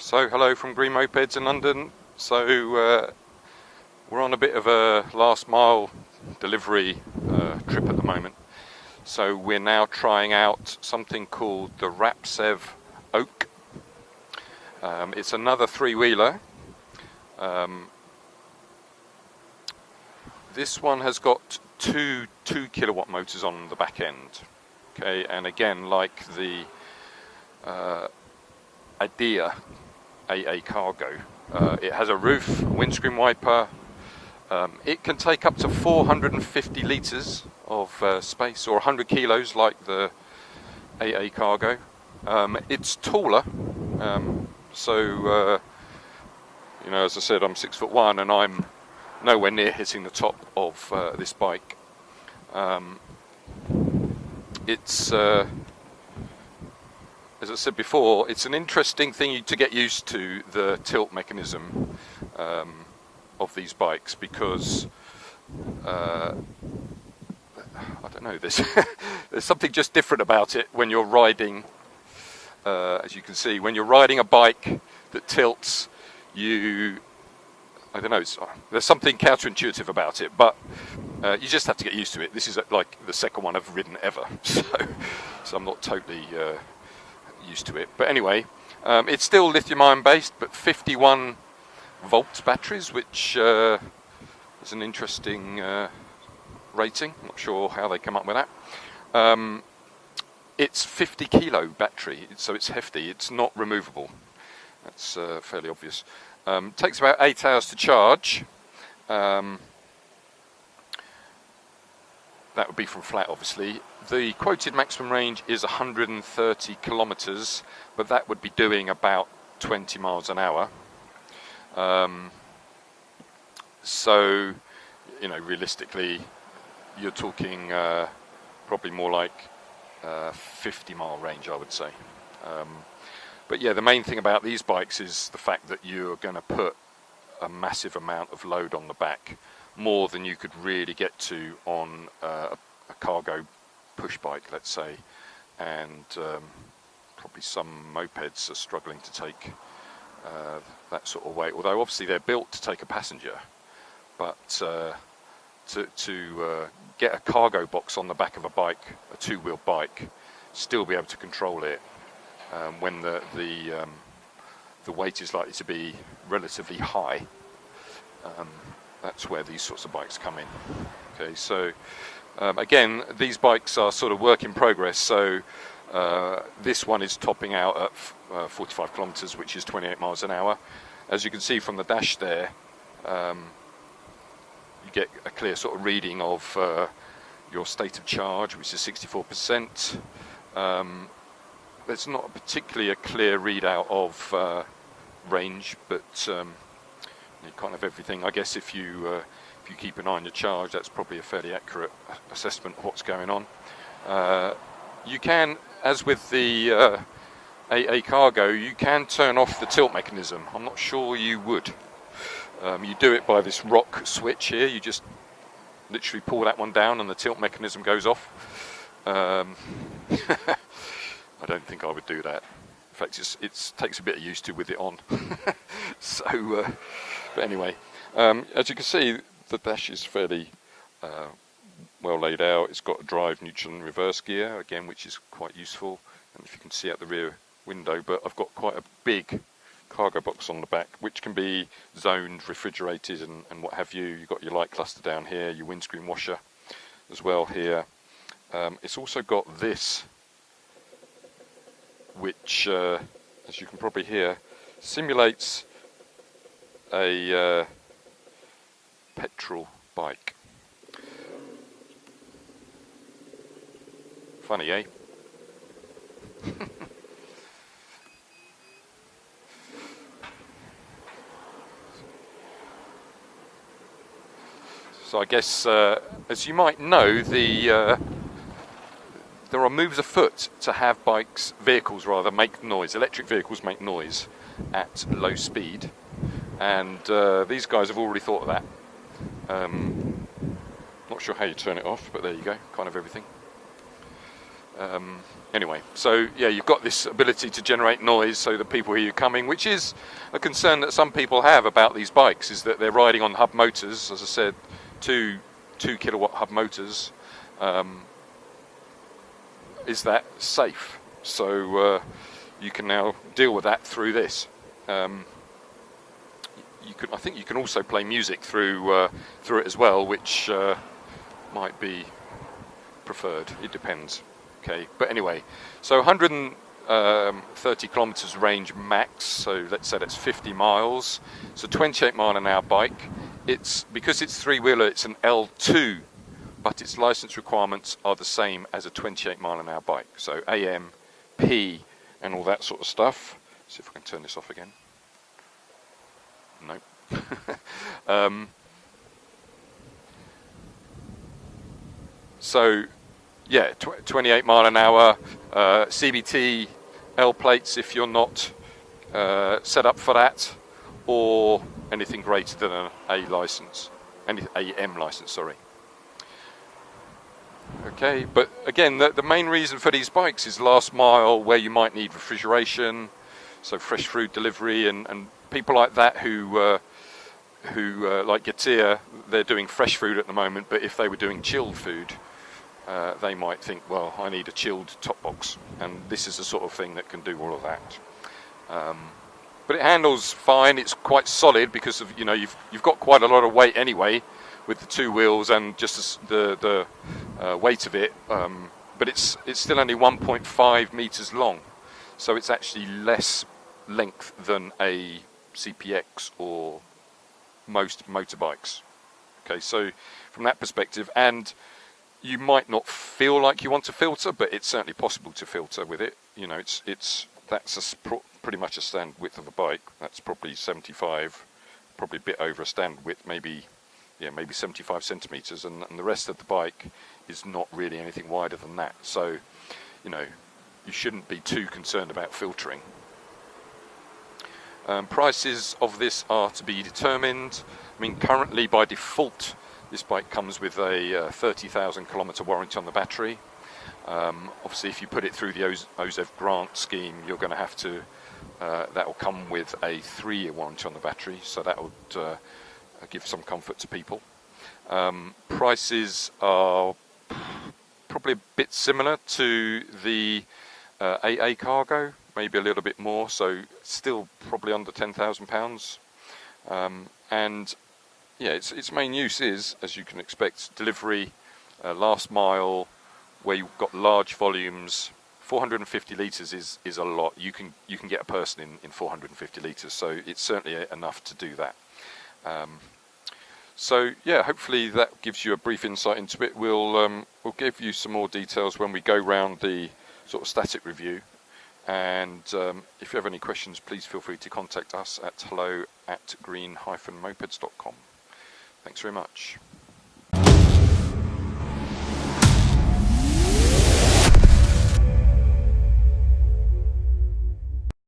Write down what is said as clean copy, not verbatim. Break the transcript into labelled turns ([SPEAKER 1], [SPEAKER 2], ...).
[SPEAKER 1] So hello from Green-Mopeds in London. So we're on a bit of a last mile delivery trip at the moment. So we're now trying out something called the RapSev Oak. It's another three-wheeler. This one has got two 2-kilowatt motors on the back end. Okay, and again, like the idea AA cargo, it has a roof, windscreen wiper. It can take up to 450 litres of space, or 100 kilos like the AA cargo. It's taller, so you know, as I said, I'm 6'1" and I'm nowhere near hitting the top of this bike. It's as I said before, it's an interesting thing to get used to, the tilt mechanism of these bikes, because I don't know, there's something just different about it when you're riding. As you can see, when you're riding a bike that tilts, I don't know, there's something counterintuitive about it, but you just have to get used to it. This is like the second one I've ridden ever, so I'm not totally used to it. But anyway, it's still lithium-ion based, but 51 volt batteries, which is an interesting rating. I'm not sure how they come up with that. It's 50 kilo battery, so it's hefty. It's not removable. That's fairly obvious. Takes about 8 hours to charge. That would be from flat, obviously. The quoted maximum range is 130 kilometers, but that would be doing about 20 miles an hour. So, you know, realistically, you're talking probably more like 50-mile range, I would say. But yeah, the main thing about these bikes is the fact that you're going to put a massive amount of load on the back, more than you could really get to on a cargo push bike, let's say. And probably some mopeds are struggling to take that sort of weight, although obviously they're built to take a passenger. But to get a cargo box on the back of a bike, a two-wheel bike, still be able to control it when the weight is likely to be relatively high, that's where these sorts of bikes come in. Okay, so again, these bikes are sort of work in progress. So this one is topping out at 45 kilometers, which is 28 miles an hour. As you can see from the dash there, you get a clear sort of reading of your state of charge, which is 64%. There's not particularly a clear readout of range, but kind of everything. I guess if you keep an eye on your charge, that's probably a fairly accurate assessment of what's going on. You can, as with the AA cargo, you can turn off the tilt mechanism. I'm not sure you would. You do it by this rock switch here. You just literally pull that one down and the tilt mechanism goes off. I don't think I would do that. In fact, it takes a bit of used to with it on. So, but anyway, as you can see, the dash is fairly well laid out. It's got a drive, neutral and reverse gear, again, which is quite useful. And if you can see out the rear window, but I've got quite a big cargo box on the back, which can be zoned, refrigerated and what have you. You've got your light cluster down here, your windscreen washer as well here. It's also got this, which, as you can probably hear, simulates a petrol bike. Funny, eh? So I guess, as you might know, there are moves afoot to have vehicles make noise. Electric vehicles make noise at low speed, and these guys have already thought of that. Not sure how you turn it off, but there you go, kind of everything. Anyway, so yeah, you've got this ability to generate noise so that people hear you coming, which is a concern that some people have about these bikes, is that they're riding on hub motors, as I said, 2 kilowatt hub motors. Is that safe? So you can now deal with that through this. I think you can also play music through it as well, which might be preferred. It depends. Okay, but anyway, so 130 kilometers range max. So let's say that's 50 miles. So 28 mile an hour bike. Because it's three-wheeler, it's an L2, but its license requirements are the same as a 28 mile an hour bike. So AM, P, and all that sort of stuff. See if I can turn this off again. Nope. So yeah, 28 mile an hour, CBT L plates if you're not set up for that, or anything greater than an A license, AM license, sorry. Okay, but again, the main reason for these bikes is last mile, where you might need refrigeration, so fresh food delivery, and people like that who like Getir, they're doing fresh food at the moment, but if they were doing chilled food, they might think, well, I need a chilled top box, and this is the sort of thing that can do all of that. But it handles fine. It's quite solid because of you've got quite a lot of weight anyway with the two wheels and just the weight of it. But it's still only 1.5 meters long, so it's actually less length than a CPX or most motorbikes. Okay, so from that perspective, and you might not feel like you want to filter, but it's certainly possible to filter with it. That's pretty much a stand width of a bike. That's probably 75, probably a bit over a stand width, maybe 75 centimeters, and the rest of the bike is not really anything wider than that. So, you shouldn't be too concerned about filtering. Prices of this are to be determined. I mean, currently by default, this bike comes with a 30,000 kilometer warranty on the battery. Obviously, if you put it through the OZEV grant scheme, you're going to have to, that will come with a 3-year warranty on the battery, so that would give some comfort to people. Prices are probably a bit similar to the AA Cargo, maybe a little bit more, so still probably under £10,000. And yeah, its main use is, as you can expect, delivery, last mile, where you've got large volumes. 450 litres is a lot. You can get a person in 450 litres, so it's certainly enough to do that. So yeah, hopefully that gives you a brief insight into it. We'll give you some more details when we go round the sort of static review. And if you have any questions, please feel free to contact us at hello@green-mopeds.com. Thanks very much.